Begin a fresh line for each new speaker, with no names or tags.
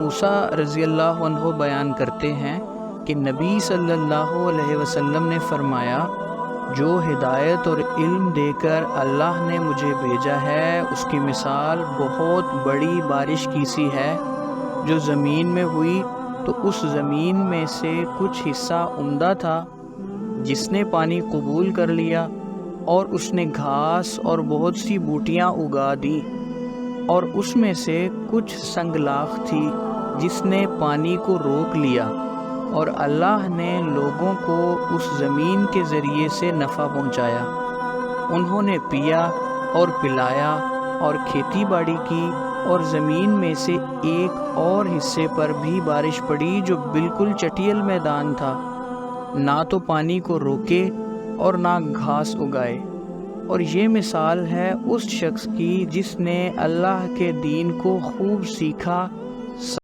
मूसा रज़ियल्लाहु अन्हु बयान करते हैं कि नबी सल्लल्लाहु अलैहि वसल्लम ने फरमाया, जो हिदायत और इल्म देकर अल्लाह ने मुझे भेजा है उसकी मिसाल बहुत बड़ी बारिश की सी है जो ज़मीन में हुई, तो उस ज़मीन में से कुछ हिस्सा उम्दा था जिसने पानी कबूल कर लिया, और उसने घास और बहुत सी बूटियाँ उगा दी, और उसमें से कुछ संगलाख थी जिसने पानी को रोक लिया, और अल्लाह ने लोगों को उस ज़मीन के ज़रिए से नफ़ा पहुँचाया। उन्होंने पिया और पिलाया और खेती बाड़ी की, और ज़मीन में से एक और हिस्से पर भी बारिश पड़ी जो बिल्कुल चटियल मैदान था, ना तो पानी को रोके और ना घास उगाए। और ये मिसाल है उस शख्स की जिसने अल्लाह के दीन को खूब सीखा,